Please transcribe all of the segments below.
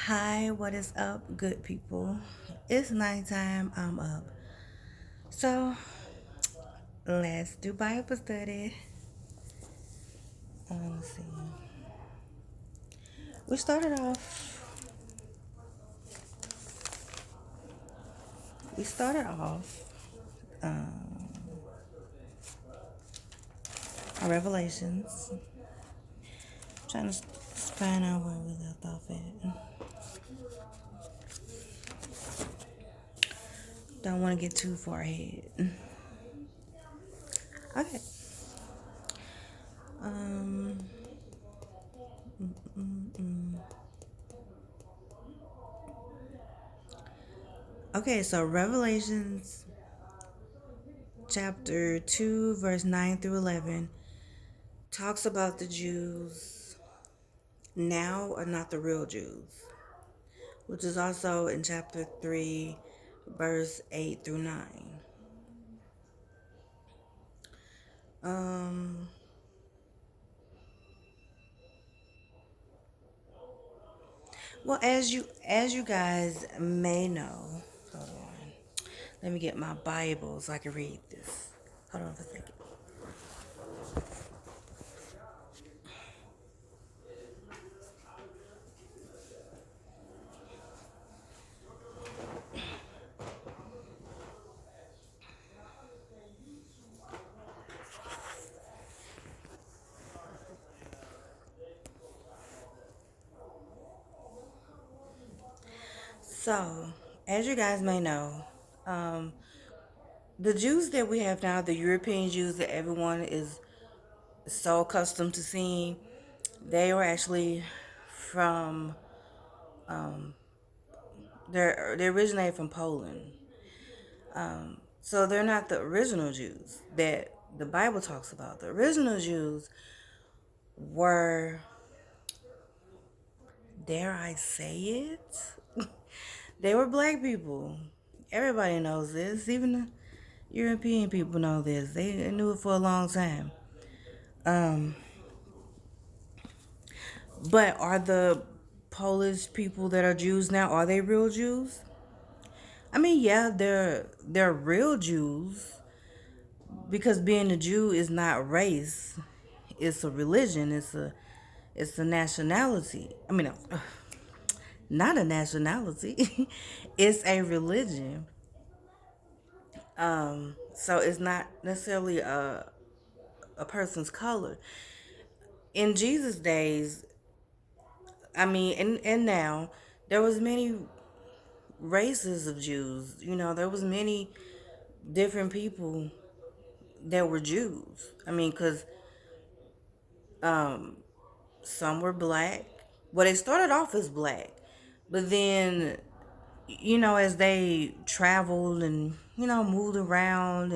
Hi, what is up, good people? It's nighttime. I'm up. So, let's do Bible study. Let's see. We started off. We started off our Revelations. Trying to find out where we left off at. Don't want to get too far ahead. Okay. Um. Okay. So Revelations chapter 2, verse 9 through 11 talks about the Jews now are not the real Jews, which is also in chapter 3, verse 8 through 9. Um, well, as you guys may know, hold on. Let me get my Bible so I can read this. Hold on for a second. So, as you guys may know, um, the Jews that we have now, the European Jews that everyone is so accustomed to seeing, they were actually from they originated from Poland. So they're not the original Jews that the Bible talks about. The original Jews were, dare I say it? They were black people. Everybody knows this. Even the European people know this. They knew it for a long time. Um, but are the Polish people that are Jews now, are they real Jews? I mean, yeah, they're real Jews because being a Jew is not race. It's a religion. It's a nationality. I mean, not a nationality. It's a religion. So it's not necessarily a person's color. In Jesus' days, I mean, and now there was many races of Jews. There was many different people that were Jews. I mean, because some were black. Well, they started off as black, but then as they traveled and moved around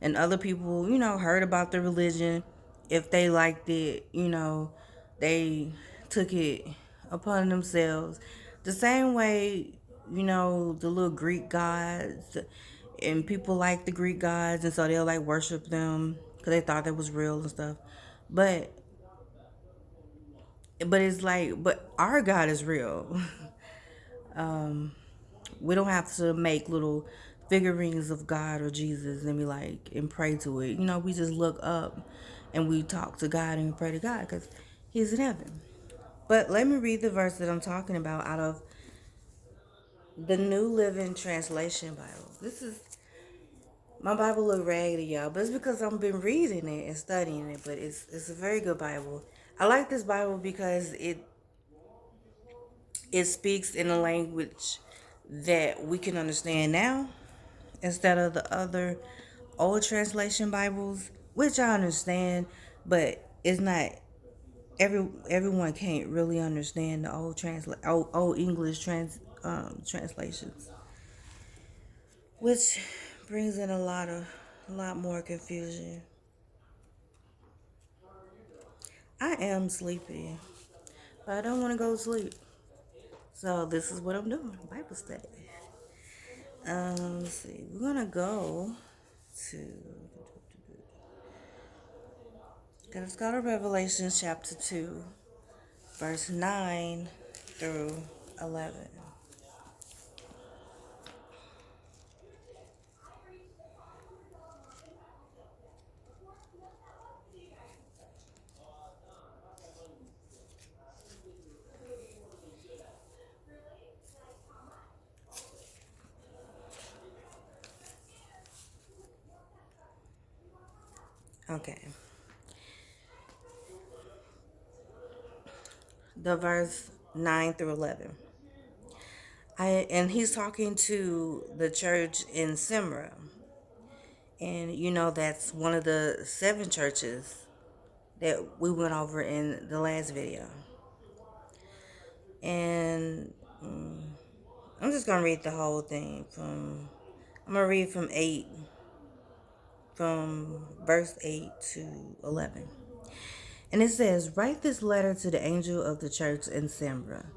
and other people heard about the religion, if they liked it, they took it upon themselves the same way the little Greek gods, and people like the Greek gods, and so they'll like worship them because they thought that was real and stuff. But it's like, but our God is real. We don't have to make little figurines of God or Jesus and be like and pray to it. We just look up and we talk to God and we pray to God because He's in heaven. But let me read the verse that I'm talking about out of the New Living Translation Bible. This is my Bible look raggedy, y'all, but it's because I've been reading it and studying it. But it's a very good Bible. I like this Bible because it speaks in a language that we can understand now instead of the other old translation Bibles, which I understand, but it's not everyone can't really understand the old English translations, which brings in a lot more confusion. I am sleepy, but I don't want to go to sleep, so this is what I'm doing: Bible study. Let's see, we're gonna go to. Let's go to Revelation chapter 2, verse 9 through 11. Okay. The verse 9 through 11. And he's talking to the church in Simra. And that's one of the seven churches that we went over in the last video. And I'm just going to read the whole thing I'm going to read from verse 8 to 11. And it says, "Write this letter to the angel of the church in Simra.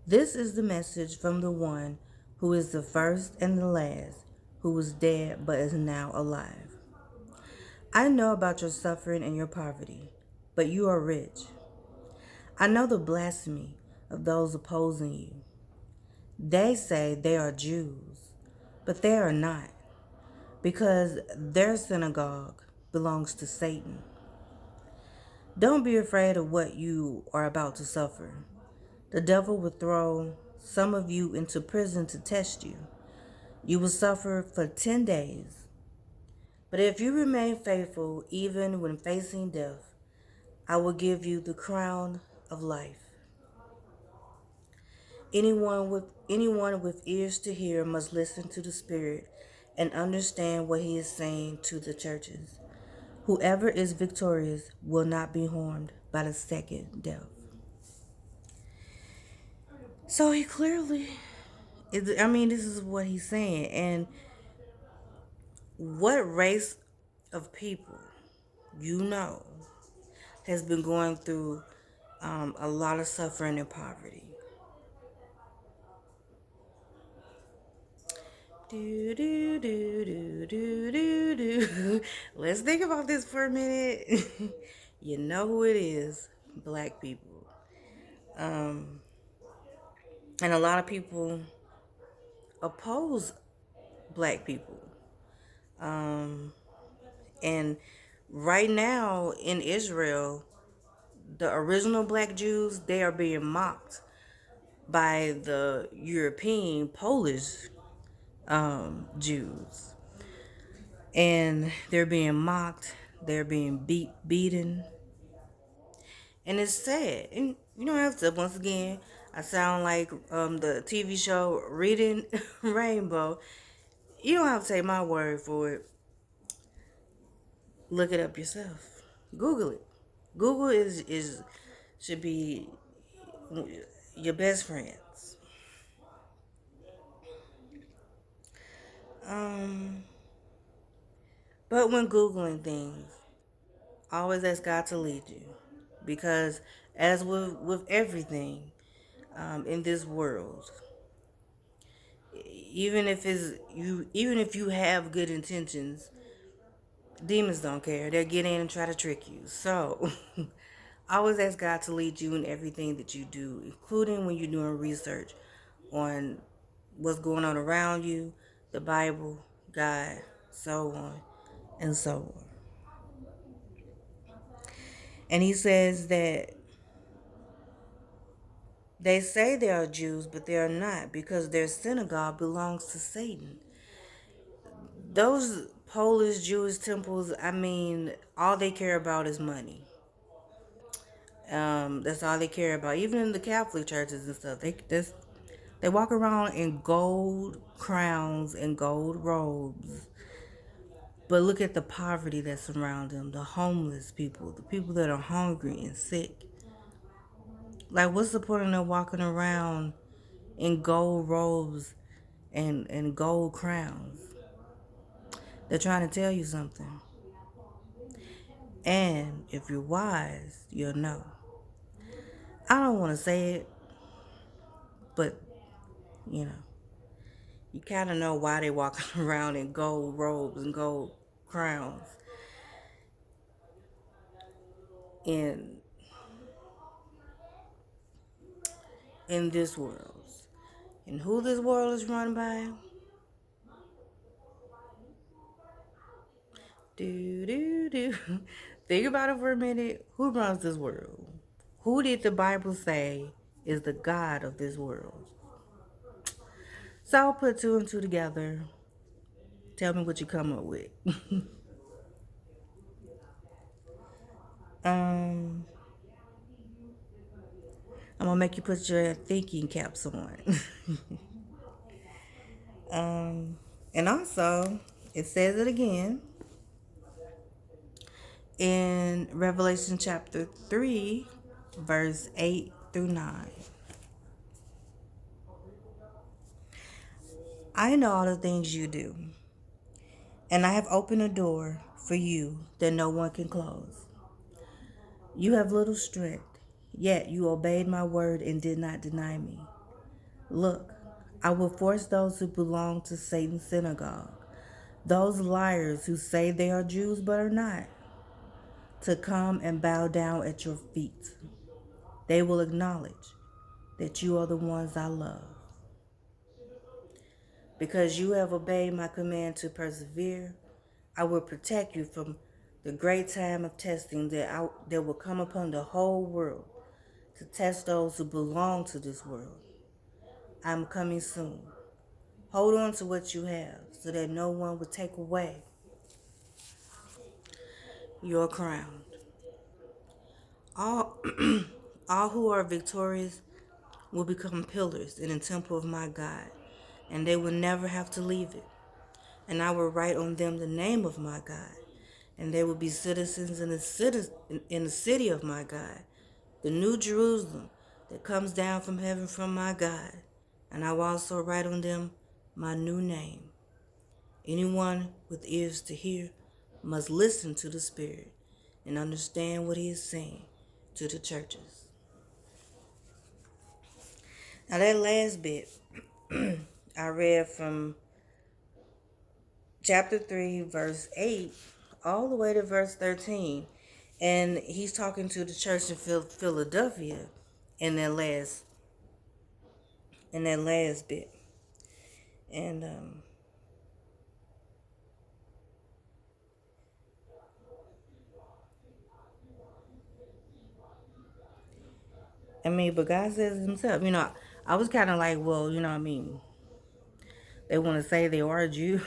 This is the message from the one who is the first and the last, who was dead but is now alive. I know about your suffering and your poverty, but you are rich. I know the blasphemy of those opposing you. They say they are Jews, but they are not, because their synagogue belongs to Satan. Don't be afraid of what you are about to suffer. The devil will throw some of you into prison to test you. You will suffer for 10 days. But if you remain faithful even when facing death, I will give you the crown of life. Anyone with ears to hear must listen to the Spirit and understand what he is saying to the churches. Whoever is victorious will not be harmed by the second death." So he clearly, this is what he's saying. And what race of people you know has been going through a lot of suffering and poverty? Do, do, do, do, do, do, do. Let's think about this for a minute. You know who it is: black people. Um, and a lot of people oppose black people. Um, and right now in Israel, the original black Jews, they are being mocked by the European Polish Jews. And they're being mocked, they're being beaten, and it's sad. And you don't have to, once again, I sound like the TV show Reading Rainbow. You don't have to take my word for it. Look it up yourself. Google it. Google is should be your best friends. Um, but when Googling things, always ask God to lead you, because as with everything in this world, even if you have good intentions, demons don't care. They'll get in and try to trick you. So always ask God to lead you in everything that you do, including when you're doing research on what's going on around you, the Bible, God, so on and so on. And he says that they say they are Jews, but they are not, because their synagogue belongs to Satan. Those Polish Jewish temples, all they care about is money. That's all they care about. Even in the Catholic churches and stuff, they walk around in gold crowns and gold robes. But look at the poverty that's around them, the homeless people, the people that are hungry and sick. Like, what's the point of them walking around in gold robes and gold crowns? They're trying to tell you something. And if you're wise, you'll know. I don't want to say it, but you know, you kind of know why they walking around in gold robes and gold crowns in in this world. And who this world is run by? Do do do. Think about it for a minute. Who runs this world? Who did the Bible say is the God of this world? So I'll put two and two together. Tell me what you come up with. um, I'm gonna make you put your thinking caps on. And also, it says it again in Revelation chapter 3, verse 8 through 9. I know all the things you do, and I have opened a door for you that no one can close. You have little strength, yet you obeyed my word and did not deny me. Look, I will force those who belong to Satan's synagogue, those liars who say they are Jews but are not, to come and bow down at your feet. They will acknowledge that you are the ones I love. Because you have obeyed my command to persevere, I will protect you from the great time of testing that will come upon the whole world to test those who belong to this world. I'm coming soon. Hold on to what you have so that no one will take away your crown. All, all who are victorious will become pillars in the temple of my God, and they will never have to leave it. And I will write on them the name of my God, and they will be citizens in the city of my God, the new Jerusalem that comes down from heaven from my God. And I will also write on them my new name. Anyone with ears to hear must listen to the Spirit and understand what he is saying to the churches. Now that last bit I read from chapter 3, verse 8, all the way to verse 13. And he's talking to the church in Philadelphia in that last bit. And I mean, but God says it himself. I was kind of like, well, they want to say they are Jews.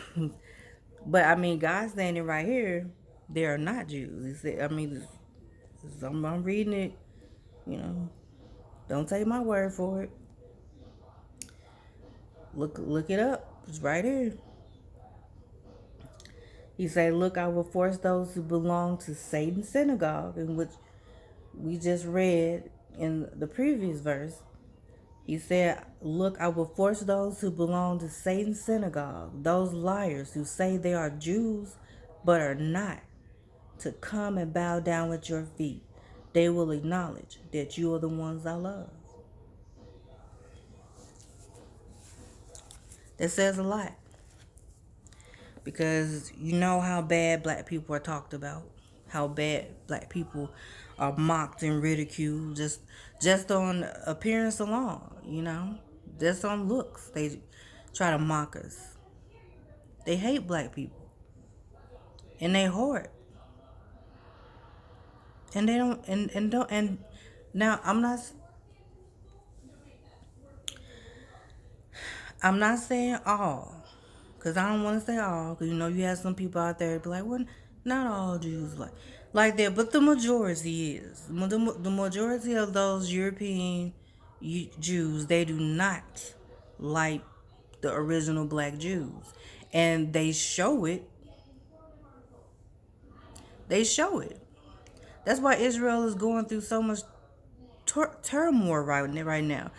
But I mean, God's saying it right here. They are not Jews. He said, I'm reading it. You know, don't take my word for it. Look it up. It's right here. He said, "Look, I will force those who belong to Satan's synagogue," in which we just read in the previous verse. He said, "Look, I will force those who belong to Satan's synagogue, those liars who say they are Jews but are not, to come and bow down at your feet. They will acknowledge that you are the ones I love." That says a lot, because you know how bad black people are talked about, how bad black people are mocked and ridiculed just on appearance alone. Just on looks. They try to mock us. They hate black people, and they hoard, and they don't and don't and now I'm not saying all, because I don't want to say all, because you have some people out there be like, well, not all Jews like that, but the majority is. The majority of those European Jews, they do not like the original black Jews. And they show it. They show it. That's why Israel is going through so much turmoil right now.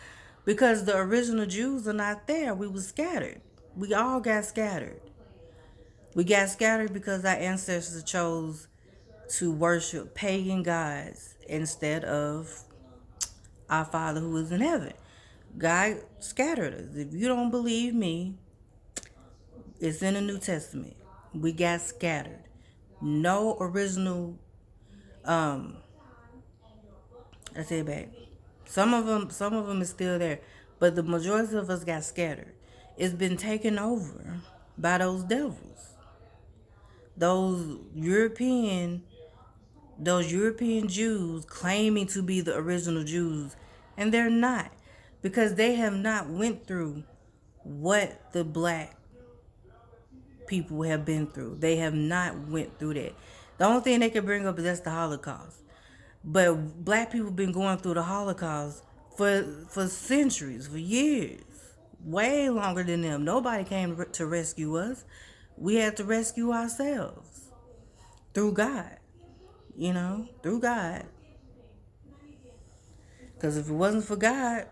Because the original Jews are not there. We were scattered. We all got scattered. We got scattered because our ancestors chose to worship pagan gods instead of our Father who is in heaven. God scattered us. If you don't believe me, it's in the New Testament. We got scattered. No original, I say it back. Some of them is still there, But the majority of us got scattered. It's been taken over by those devils. Those European those European Jews claiming to be the original Jews, and they're not, because they have not went through what the black people have been through. They have not went through that. The only thing they can bring up is that's the Holocaust. But black people been going through the Holocaust for centuries, for years, way longer than them. Nobody came to rescue us. We had to rescue ourselves through God. Through God. Because if it wasn't for God,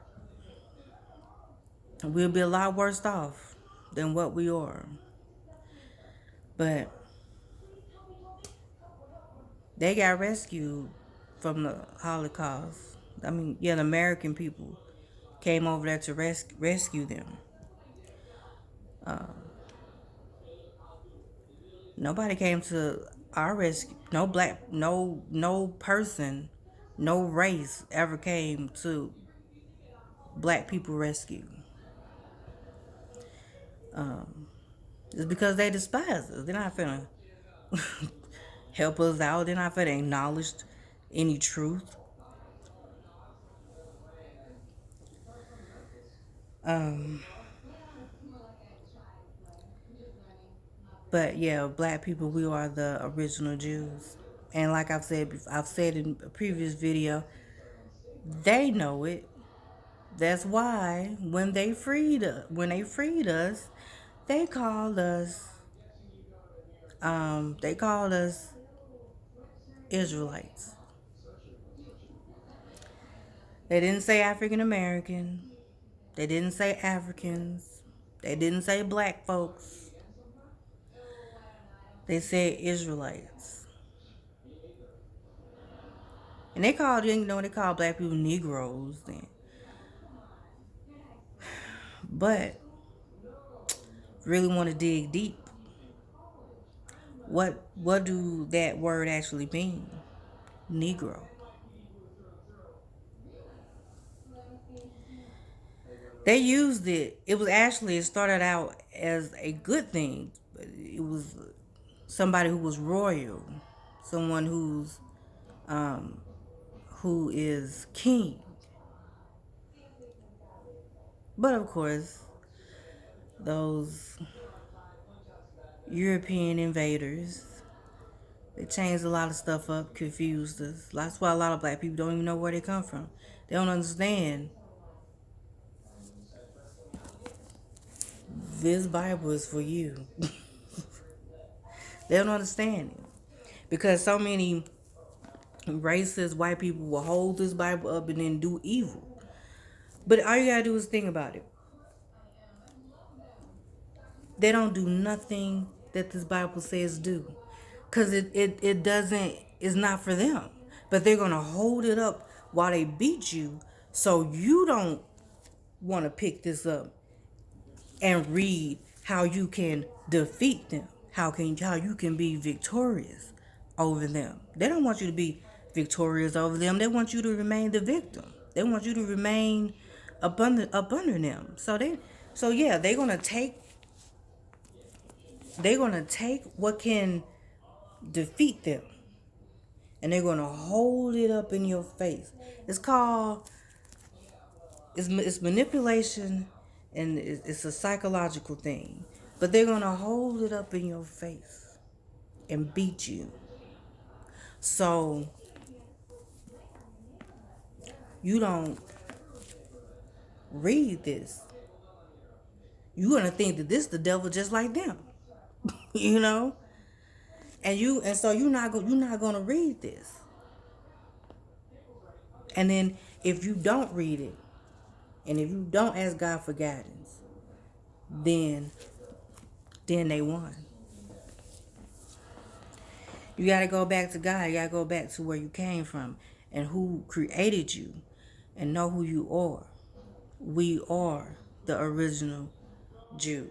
we'd be a lot worse off than what we are. But they got rescued from the Holocaust. I mean, yeah, the American people came over there to rescue them. Nobody came to our rescue. No black, no person, no race ever came to black people rescue. It's because they despise us. They're not finna help us out. They're not finna acknowledge any truth. But yeah, black people, we are the original Jews. And like I've said in a previous video, they know it. That's why when they freed us, they called us they called us Israelites. They didn't say African American. They didn't say Africans. They didn't say black folks. They said Israelites. And they called black people Negroes then. But really want to dig deep. What do that word actually mean? Negro. They used it. It started out as a good thing. It was somebody who was royal, someone who is king. But of course, those European invaders, they changed a lot of stuff up, confused us. That's why a lot of black people don't even know where they come from. They don't understand this Bible is for you. They don't understand it. Because so many racist white people will hold this Bible up and then do evil. But all you gotta do is think about it. They don't do nothing that this Bible says do. Because it doesn't, it's not for them. But they're gonna hold it up while they beat you so you don't want to pick this up and read how you can defeat them. How you can be victorious over them. They don't want you to be victorious over them. They want you to remain the victim. They want you to remain up under them. So yeah, they're gonna take what can defeat them, and they're gonna hold it up in your face. It's called it's manipulation, and it's a psychological thing. But they're gonna hold it up in your face and beat you. So you don't read this. You're gonna think that this is the devil just like them, you know. And so you're not gonna read this. And then if you don't read it, and if you don't ask God for guidance, then they won. You got to go back to God. You got to go back to where you came from and who created you and know who you are. We are the original Jews.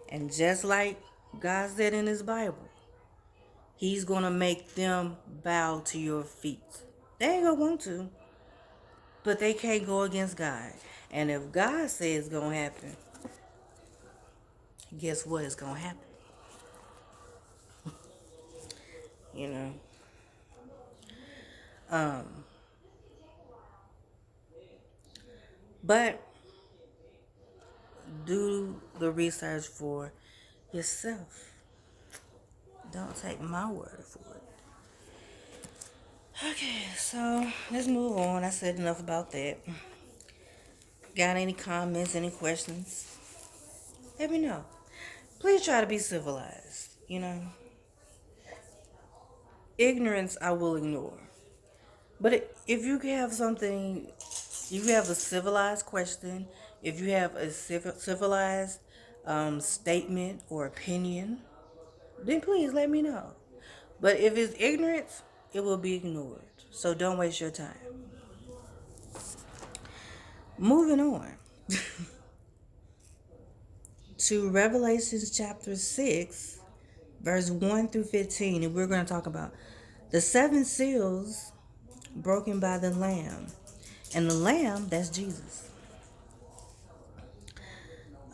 And just like God said in his Bible, he's going to make them bow to your feet. They ain't going to want to. but they can't go against God. And if God says it's gonna happen, guess what is gonna happen? You know. Um, but do the research for yourself. Don't take my word for it. Okay, so let's move on. I said enough about that. Got any comments, any questions? Let me know. Please try to be civilized. Ignorance I will ignore. But if you have something, if you have a civilized question, if you have a civilized statement or opinion, then please let me know. But if it's ignorance, it will be ignored. So don't waste your time. Moving on to Revelations chapter 6, verse 1 through 15, and we're going to talk about the seven seals broken by the Lamb. And the Lamb, that's Jesus.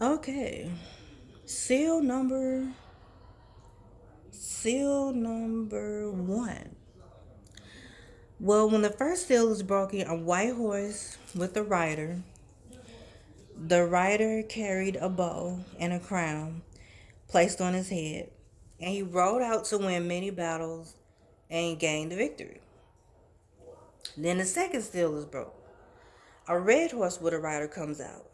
Okay. Seal number one. Well, when the first seal is broken, a white horse with a rider. The rider carried a bow and a crown placed on his head, and he rode out to win many battles and gain the victory. Then the second seal is broken. A red horse with a rider comes out,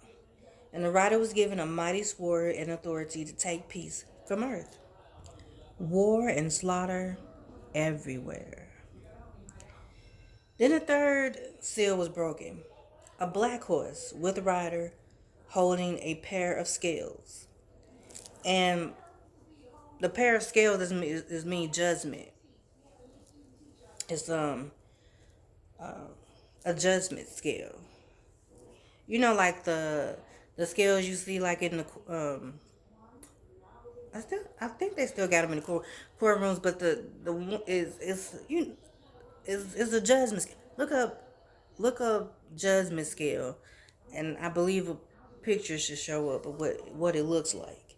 and the rider was given a mighty sword and authority to take peace from earth. War and slaughter everywhere. Then the third seal was broken. A black horse with a rider holding a pair of scales. And the pair of scales is mean judgment. It's a judgment scale. Like the scales you see like in the I think they still got them in the courtrooms, but the one is a judgment scale. Look up judgment scale, and I believe a picture should show up of what it looks like.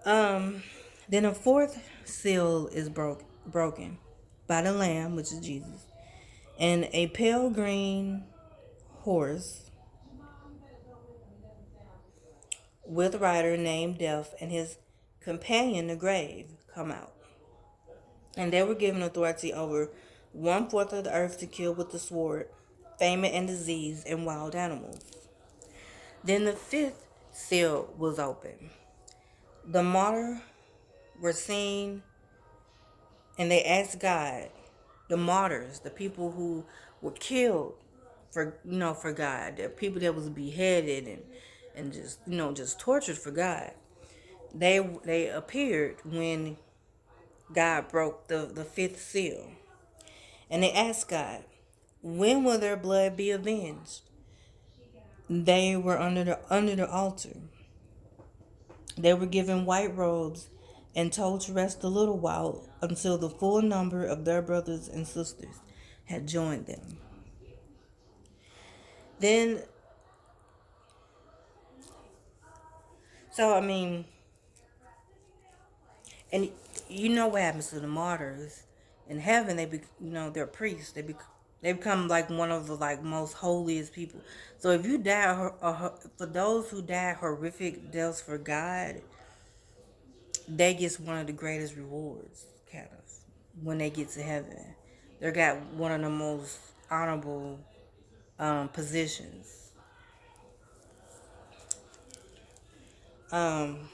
Then a fourth seal is broken by the Lamb, which is Jesus, and a pale green horse with a rider named Death and his companion the grave come out. And they were given authority over 1/4 of the earth to kill with the sword, famine and disease, and wild animals. Then the fifth seal was open. The martyrs were seen, and they asked God, the martyrs, the people who were killed for God, the people that was beheaded and just tortured for God. They appeared when God broke the fifth seal. And they asked God, when will their blood be avenged? They were under the altar. They were given white robes and told to rest a little while until the full number of their brothers and sisters had joined them. Then, so I mean, and you know what happens to the martyrs in heaven? They're priests. They become like one of the like most holiest people. So if you die, for those who die horrific deaths for God, they get one of the greatest rewards, kind of, when they get to heaven. They got one of the most honorable positions um,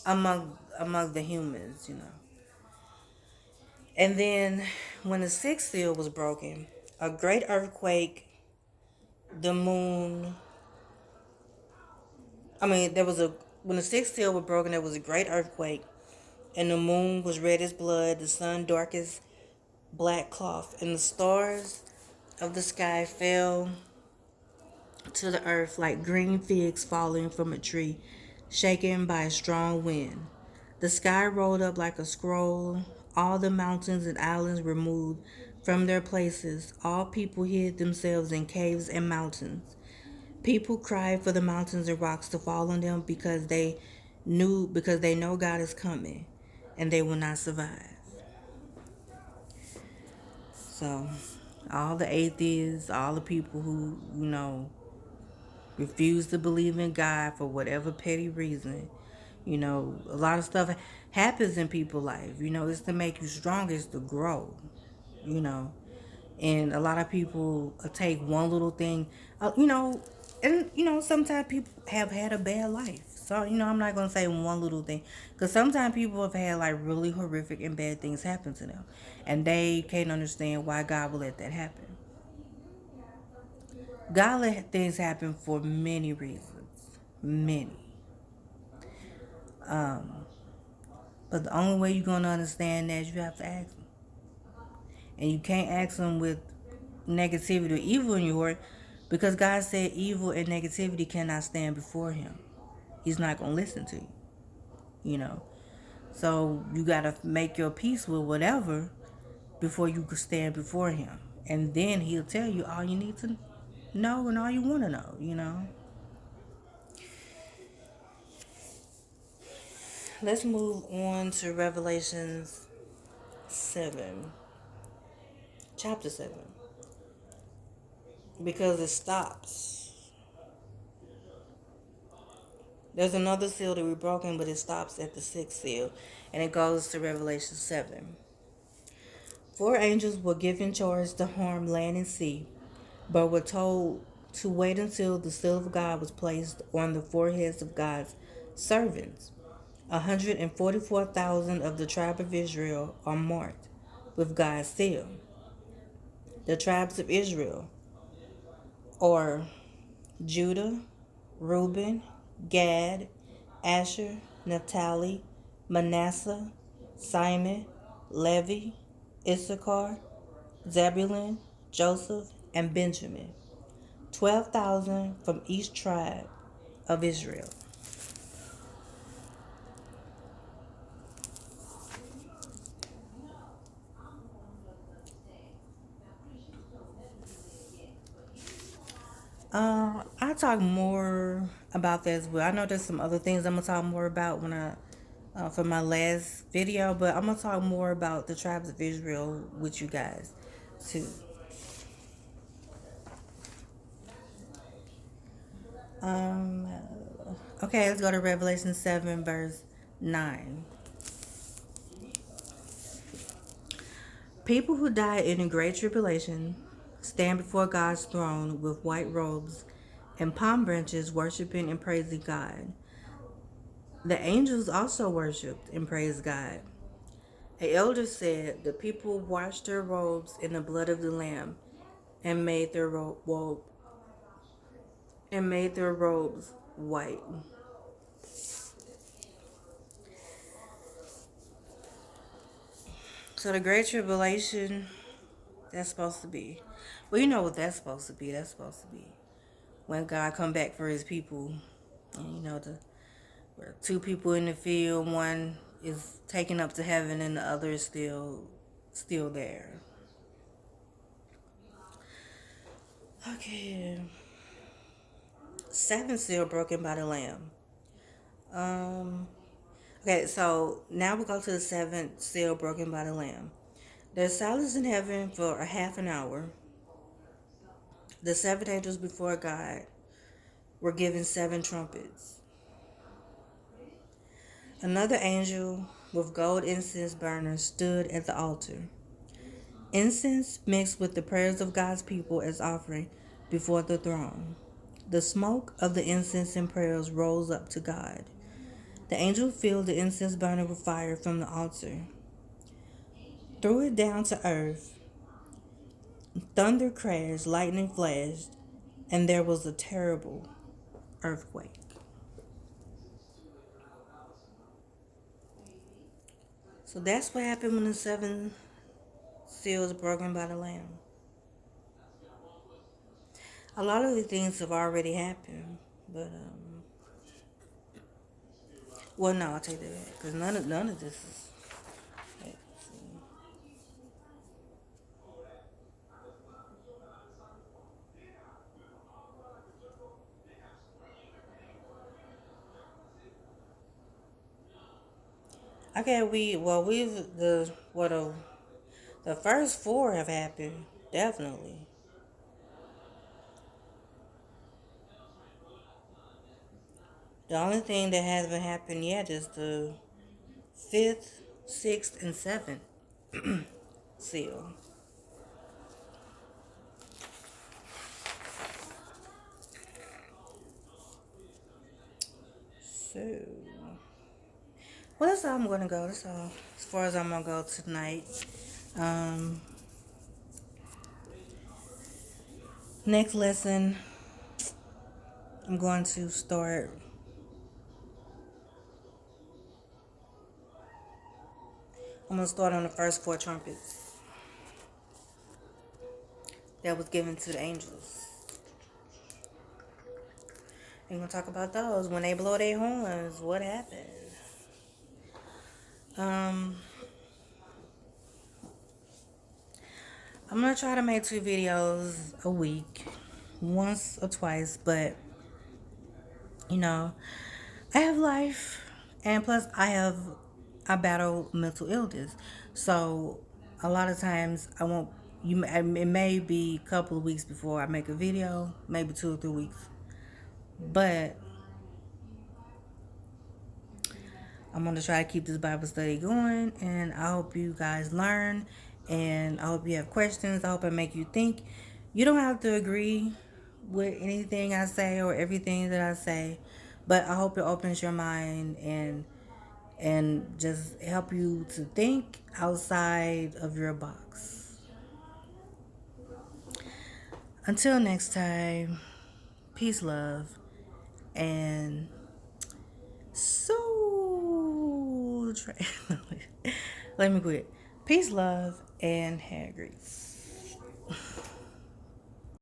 among the humans. And then when the sixth seal was broken, a great earthquake, the moon. I mean, when the sixth seal was broken, there was a great earthquake, and the moon was red as blood, the sun dark as black cloth, and the stars of the sky fell to the earth like green figs falling from a tree, shaken by a strong wind. The sky rolled up like a scroll. All the mountains and islands were moved from their places. All people hid themselves in caves and mountains. People cried for the mountains and rocks to fall on them because they know God is coming and they will not survive. So all the atheists, all the people who, refuse to believe in God for whatever petty reason, a lot of stuff happens in people's life. It's to make you stronger, it's to grow, you know. And a lot of people take one little thing, and sometimes people have had a bad life. So I'm not gonna say one little thing, because sometimes people have had like really horrific and bad things happen to them, and they can't understand why God will let that happen. God let things happen for many reasons, many. But the only way you're gonna understand that is you have to ask Him, and you can't ask Him with negativity or evil in your heart, because God said evil and negativity cannot stand before Him. He's not gonna listen to you, you know. So you gotta make your peace with whatever before you can stand before Him, and then He'll tell you all you need to know and all you want to know. Let's move on to Revelations 7, chapter 7, because it stops. There's another seal to be broken, but it stops at the sixth seal, and it goes to Revelation 7. Four angels were given charge to harm land and sea, but were told to wait until the seal of God was placed on the foreheads of God's servants. 144,000 of the tribe of Israel are marked with God's seal. The tribes of Israel are Judah, Reuben, Gad, Asher, Naphtali, Manasseh, Simon, Levi, Issachar, Zebulun, Joseph, and Benjamin. 12,000 from each tribe of Israel. I'll talk more about that as well. I know there's some other things I'm gonna talk more about when for my last video, but I'm gonna talk more about the tribes of Israel with you guys too. Um, okay, let's go to Revelation 7, verse 9. People who died in a great tribulation stand before God's throne with white robes and palm branches, worshiping and praising God. The angels also worshiped and praised God. An elder said, "The people washed their robes in the blood of the Lamb and made their robes white." So the great tribulation, that's supposed to be. Well, you know what that's supposed to be. That's supposed to be when God come back for His people, and where two people in the field, one is taken up to heaven and the other is still there. Okay, seven seal broken by the Lamb. Um. Okay, so now we go to the seventh seal broken by the Lamb. There's silence in heaven for a half an hour. The seven angels before God were given seven trumpets. Another angel with gold incense burners stood at the altar. Incense mixed with the prayers of God's people as offering before the throne. The smoke of the incense and prayers rose up to God. The angel filled the incense burner with fire from the altar, threw it down to earth. Thunder crashed, lightning flashed, and there was a terrible earthquake. So that's what happened when the seven seals broken by the Lamb. A lot of the things have already happened, but well, no, I'll take that back because none of this is. Okay, we've the first four have happened, definitely. The only thing that hasn't happened yet is the fifth, sixth, and seventh seal. So, well, that's all I'm gonna go. That's all as far as I'm gonna go tonight. Um, Next lesson, I'm going to start. I'm gonna start on the first four trumpets that was given to the angels. We're gonna talk about those when they blow their horns. What happened? Um, I'm gonna try to make 2 videos a week, once or twice, but you know, I have life, and plus I battle mental illness, so a lot of times I won't. It may be a couple of weeks before I make a video, maybe 2 or 3 weeks, but I'm going to try to keep this Bible study going, and I hope you guys learn, and I hope you have questions. I hope I make you think. You don't have to agree with anything I say or everything that I say, but I hope it opens your mind and just help you to think outside of your box. Until next time, peace, love, and so let me quit. Peace, love, and hair grease.